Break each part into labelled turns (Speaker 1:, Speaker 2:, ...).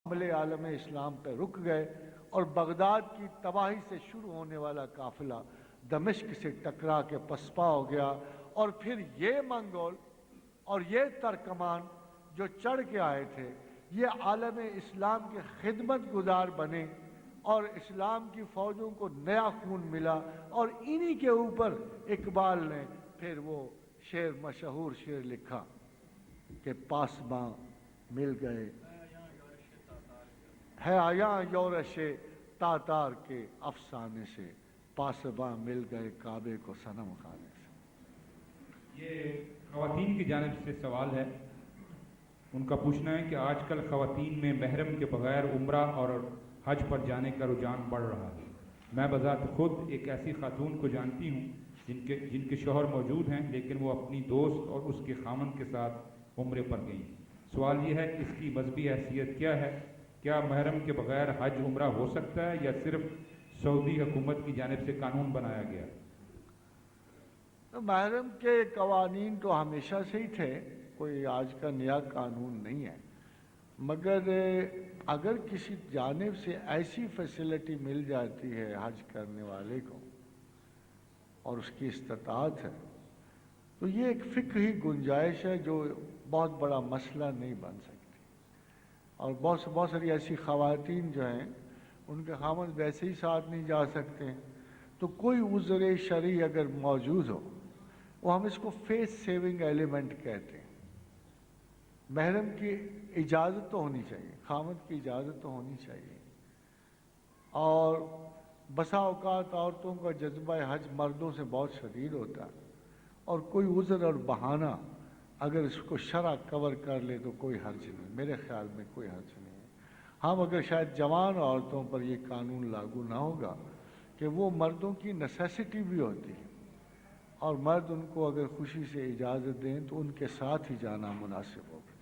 Speaker 1: حملے عالم اسلام پہ رک گئے اور بغداد کی تباہی سے شروع ہونے والا قافلہ دمشق سے ٹکرا کے پسپا ہو گیا، اور پھر یہ منگول اور یہ ترکمان جو چڑھ کے آئے تھے یہ عالم اسلام کے خدمت گزار بنے اور اسلام کی فوجوں کو نیا خون ملا، اور انہی کے اوپر اقبال نے پھر وہ شعر مشہور شعر لکھا کہ پاسباں مل گئے ہے آیا یورش تاتار کے افسانے سے، پاسباں مل گئے کعبے کو صنم خانے سے۔
Speaker 2: یہ خواتین کی جانب سے سوال ہے، ان کا پوچھنا ہے کہ آج کل خواتین میں محرم کے بغیر عمرہ اور حج پر جانے کا رجحان بڑھ رہا ہے۔ میں بذات خود ایک ایسی خاتون کو جانتی ہوں جن کے شوہر موجود ہیں، لیکن وہ اپنی دوست اور اس کے خامند کے ساتھ عمرے پر گئیں۔ سوال یہ ہے کہ اس کی مذہبی حیثیت کیا ہے؟ کیا محرم کے بغیر حج عمرہ ہو سکتا ہے یا صرف سعودی حکومت کی جانب سے قانون بنایا گیا؟
Speaker 1: محرم کے قوانین تو ہمیشہ سے ہی تھے، کوئی آج کا نیا قانون نہیں ہے، مگر اگر کسی جانب سے ایسی فیسلٹی مل جاتی ہے حج کرنے والے کو اور اس کی استطاعت ہے تو یہ ایک فقہی گنجائش ہے جو بہت بڑا مسئلہ نہیں بن سکتی، اور بہت ساری ایسی خواتین جو ہیں ان کے خامند ویسے ہی ساتھ نہیں جا سکتے، تو کوئی عذر شرعی اگر موجود ہو، وہ ہم اس کو فیس سیونگ ایلیمنٹ کہتے ہیں۔ محرم کی اجازت تو ہونی چاہیے، خامند کی اجازت تو ہونی چاہیے، اور بسا اوقات عورتوں کا جذبہ حج مردوں سے بہت شدید ہوتا ہے، اور کوئی عذر اور بہانہ اگر اس کو شرع کور کر لے تو کوئی حرج نہیں، میرے خیال میں کوئی حرج نہیں ہے۔ ہم اگر شاید جوان عورتوں پر یہ قانون لاگو نہ ہوگا کہ وہ مردوں کی نیسیسٹی بھی ہوتی ہے، اور مرد ان کو اگر خوشی سے اجازت دیں تو ان کے ساتھ ہی جانا مناسب ہوگا۔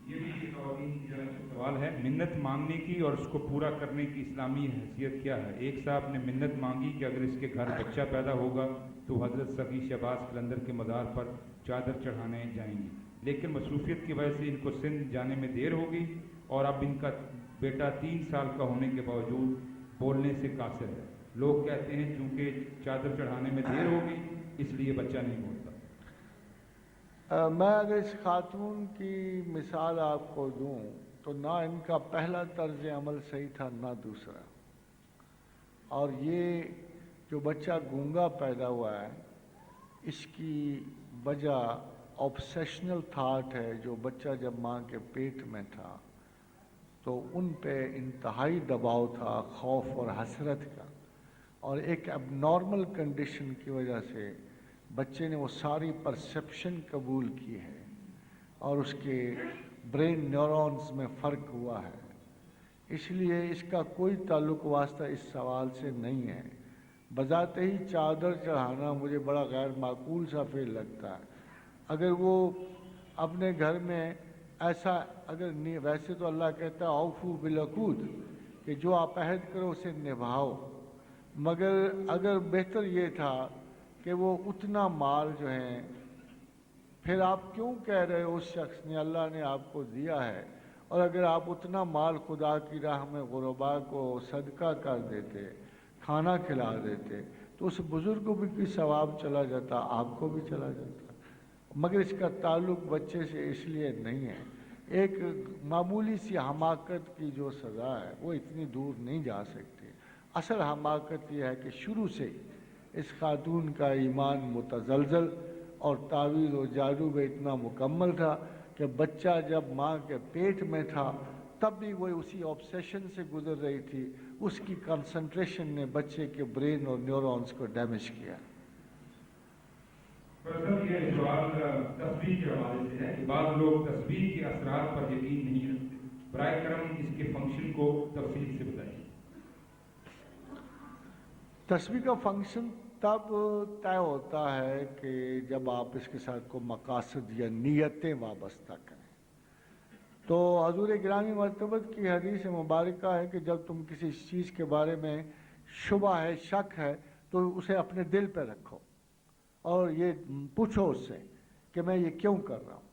Speaker 2: یہ بھی خواتین کی جانب سے سوال ہے، منت مانگنے کی اور اس کو پورا کرنے کی اسلامی حیثیت کیا ہے؟ ایک صاحب نے منت مانگی کہ اگر اس کے گھر بچہ پیدا ہوگا تو حضرت سخی شہباز قلندر کے مزار پر چادر چڑھانے جائیں گی، لیکن مصروفیت کی وجہ سے ان کو سندھ جانے میں دیر ہوگی، اور اب ان کا بیٹا 3 سال کا ہونے کے باوجود بولنے سے قاصر ہے۔ لوگ کہتے ہیں چونکہ چادر چڑھانے میں دیر ہوگی اس لیے بچہ نہیں بولتا۔
Speaker 1: میں اگر اس خاتون کی مثال آپ کو دوں تو نہ ان کا پہلا طرز عمل صحیح تھا نہ دوسرا، اور یہ جو بچہ گونگا پیدا ہوا ہے اس کی وجہ آبسیشنل تھاٹ ہے، جو بچہ جب ماں کے پیٹ میں تھا تو ان پہ انتہائی دباؤ تھا، خوف اور حسرت کا، اور ایک اب نارمل کنڈیشن کی وجہ سے بچے نے وہ ساری پرسیپشن قبول کی ہے اور اس کے برین نیورونز میں فرق ہوا ہے، اس لیے اس کا کوئی تعلق واسطہ اس سوال سے نہیں ہے۔ بذات ہی چادر چڑھانا مجھے بڑا غیر معقول سا فعل لگتا ہے۔ اگر وہ اپنے گھر میں ایسا ویسے تو اللہ کہتا ہے اوفو بالعقود کہ جو آپ عہد کرو اسے نبھاؤ، مگر اگر بہتر یہ تھا کہ وہ اتنا مال جو ہے، پھر آپ کیوں کہہ رہے ہو اس شخص نے اللہ نے آپ کو دیا ہے، اور اگر آپ اتنا مال خدا کی راہ میں غرباء کو صدقہ کر دیتے، کھانا کھلا دیتے، تو اس بزرگ کو بھی کوئی ثواب چلا جاتا، آپ کو بھی چلا جاتا، مگر اس کا تعلق بچے سے اس لیے نہیں ہے۔ ایک معمولی سی حماقت کی جو سزا ہے وہ اتنی دور نہیں جا سکتی۔ اصل حماقت یہ ہے کہ شروع سے اس خاتون کا ایمان متزلزل اور تعویذ و جادو میں اتنا مکمل تھا کہ بچہ جب ماں کے پیٹ میں تھا تب بھی وہ اسی آبسیشن سے گزر رہی تھی، اس کی کنسنٹریشن نے بچے کے برین اور نیورونز کو ڈیمیج کیا۔
Speaker 2: سر یہ سوال تصویر کے حوالے سے ہے کہ بعض لوگ تصویر کے اثرات پر یقین نہیں رکھتے، برائے کرم اس کے فنکشن کو تفصیل سے بتائیے۔
Speaker 1: تصویر کا فنکشن تب طے ہوتا ہے کہ جب آپ اس کے ساتھ کو مقاصد یا نیتیں وابستہ کریں۔ تو حضور گرامی مرتبت کی حدیث مبارکہ ہے کہ جب تم کسی چیز کے بارے میں شبہ ہے، شک ہے، تو اسے اپنے دل پہ رکھو اور یہ پوچھو اس سے کہ میں یہ کیوں کر رہا ہوں۔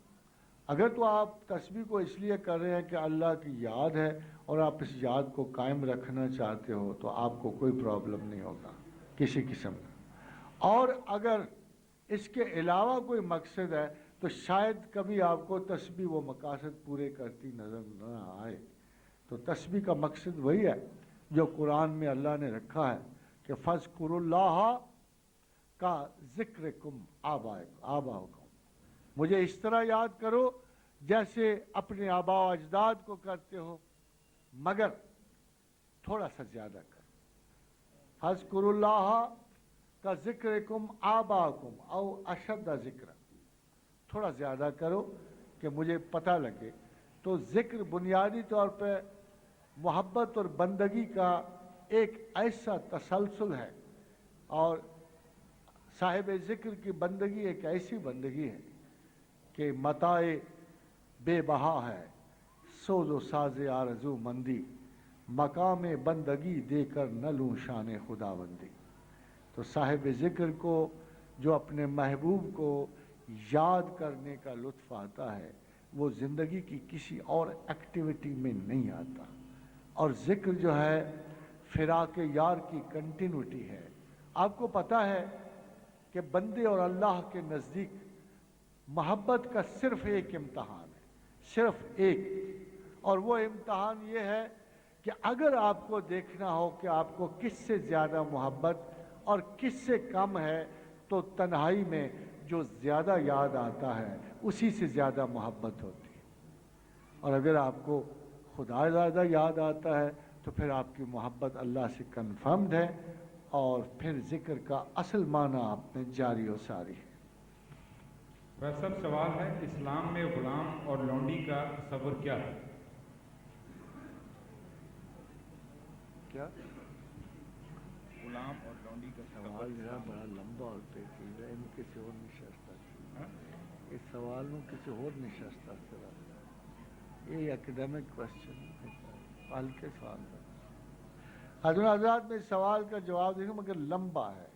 Speaker 1: اگر تو آپ تسبیح کو اس لیے کر رہے ہیں کہ اللہ کی یاد ہے اور آپ اس یاد کو قائم رکھنا چاہتے ہو تو آپ کو کوئی پرابلم نہیں ہوگا کسی قسم کا، اور اگر اس کے علاوہ کوئی مقصد ہے تو شاید کبھی آپ کو تسبیح وہ مقاصد پورے کرتی نظر نہ آئے۔ تو تسبیح کا مقصد وہی ہے جو قرآن میں اللہ نے رکھا ہے کہ فَاذْكُرُوا اللَّهَ کا ذکرکم آباؤکم، مجھے اس طرح یاد کرو جیسے اپنے آباء و اجداد کو کرتے ہو، مگر تھوڑا سا زیادہ کرو۔ فَاذْكُرُوا اللَّهَ کا ذکرکم آباؤکم او اشد ذکر، تھوڑا زیادہ کرو کہ مجھے پتہ لگے۔ تو ذکر بنیادی طور پہ محبت اور بندگی کا ایک ایسا تسلسل ہے، اور صاحب ذکر کی بندگی ایک ایسی بندگی ہے کہ متاع بے بہا ہے، سوز و ساز آرزو مندی، مقام بندگی دے کر نہ لوں شان خداوندی۔ تو صاحب ذکر کو جو اپنے محبوب کو یاد کرنے کا لطف آتا ہے وہ زندگی کی کسی اور ایکٹیویٹی میں نہیں آتا، اور ذکر جو ہے فراق یار کی کنٹینیوٹی ہے۔ آپ کو پتہ ہے کہ بندے اور اللہ کے نزدیک محبت کا صرف ایک امتحان ہے، صرف ایک، اور وہ امتحان یہ ہے کہ اگر آپ کو دیکھنا ہو کہ آپ کو کس سے زیادہ محبت اور کس سے کم ہے تو تنہائی میں جو زیادہ یاد آتا ہے اسی سے زیادہ محبت ہوتی ہے، اور اگر آپ کو خدا زیادہ یاد آتا ہے تو پھر آپ کی محبت اللہ سے کنفرمڈ ہے، اور پھر ذکر کا اصل معنی آپ میں جاری و ساری ہے۔
Speaker 2: ویسا سوال ہے، اسلام میں غلام اور لونڈی کا تصور کیا ہے؟
Speaker 1: کیا
Speaker 2: غلام اور لونڈی کا
Speaker 1: سوال جو ہے بڑا لمبا اور پیچیدہ ہے، کسی اور نشستہ اس سوال میں کسی اور نشستہ یہ اکیڈمک کوشچن ہلکے سوال ہے۔ حضرات میں اس سوال کا جواب دیکھیں مگر لمبا ہے،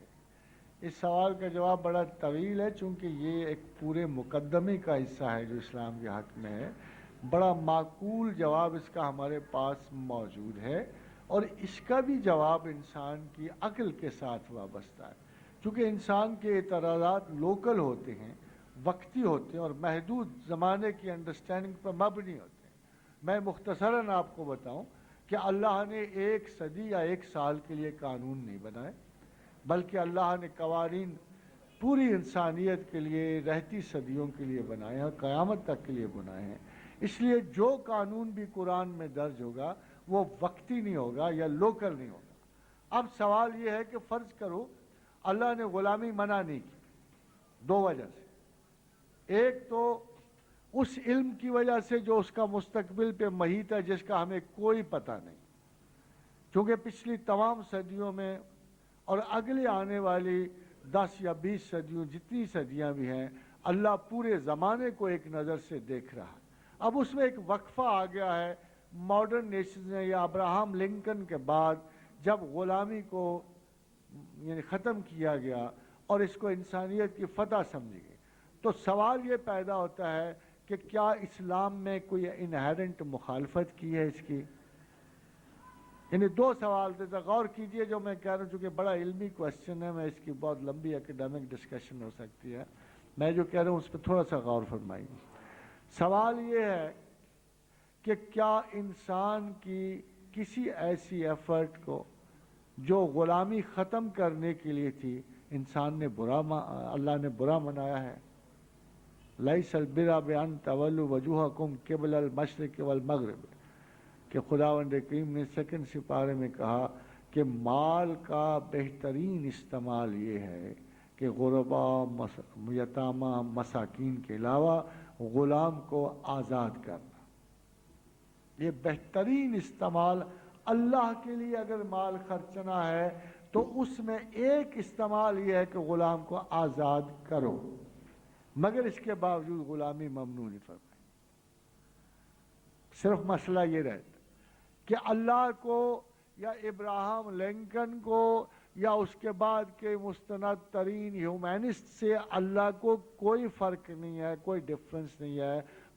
Speaker 1: اس سوال کا جواب بڑا طویل ہے چونکہ یہ ایک پورے مقدمے کا حصہ ہے جو اسلام کے حق میں ہے۔ بڑا معقول جواب اس کا ہمارے پاس موجود ہے، اور اس کا بھی جواب انسان کی عقل کے ساتھ وابستہ ہے، چونکہ انسان کے اعتراضات لوکل ہوتے ہیں، وقتی ہوتے ہیں، اور محدود زمانے کی انڈرسٹینڈنگ پر مبنی ہوتے ہیں۔ میں مختصراً آپ کو بتاؤں کہ اللہ نے ایک صدی یا ایک سال کے لیے قانون نہیں بنائے، بلکہ اللہ نے قوانین پوری انسانیت کے لیے رہتی صدیوں کے لیے بنائے ہیں، قیامت تک کے لیے بنائے ہیں۔ اس لیے جو قانون بھی قرآن میں درج ہوگا وہ وقتی نہیں ہوگا یا لوکل نہیں ہوگا۔ اب سوال یہ ہے کہ فرض کرو اللہ نے غلامی منع نہیں کی، دو وجہ سے، ایک تو اس علم کی وجہ سے جو اس کا مستقبل پہ محیط ہے جس کا ہمیں کوئی پتہ نہیں، چونکہ پچھلی تمام صدیوں میں اور اگلے آنے والی 10 یا 20 صدیوں جتنی صدیاں بھی ہیں اللہ پورے زمانے کو ایک نظر سے دیکھ رہا ہے۔ اب اس میں ایک وقفہ آ گیا ہے ماڈرن نیشنز نے یا ابراہم لنکن کے بعد، جب غلامی کو یعنی ختم کیا گیا اور اس کو انسانیت کی فتح سمجھی گئی، تو سوال یہ پیدا ہوتا ہے کہ کیا اسلام میں کوئی انہیرنٹ مخالفت کی ہے اس کی؟ یعنی دو سوال تھے، غور کیجئے جو میں کہہ رہا ہوں، چونکہ بڑا علمی کوشچن ہے، میں اس کی بہت لمبی اکیڈمک ڈسکشن ہو سکتی ہے، میں جو کہہ رہا ہوں اس پہ تھوڑا سا غور فرمائیے۔ سوال یہ ہے کہ کیا انسان کی کسی ایسی ایفرٹ کو جو غلامی ختم کرنے کے لیے تھی انسان نے اللہ نے برا منایا ہے؟ لیس البر بان تولوا وجوہکم قبل المشرق والمغرب، کہ خداوند کریم نے سیکنڈ سپارے میں کہا کہ مال کا بہترین استعمال یہ ہے کہ غرباء، یتامى، مساکین کے علاوہ غلام کو آزاد کرنا۔ یہ بہترین استعمال اللہ کے لیے اگر مال خرچنا ہے تو اس میں ایک استعمال یہ ہے کہ غلام کو آزاد کرو، مگر اس کے باوجود غلامی ممنوع نہیں فرمائی۔ صرف مسئلہ یہ رہتا کہ اللہ کو یا ابراہم لنکن کو یا اس کے بعد کے مستند ترین ہیومینسٹ سے اللہ کو کوئی فرق نہیں ہے، کوئی ڈفرنس نہیں ہے،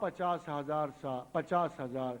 Speaker 1: 50,000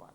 Speaker 1: 1।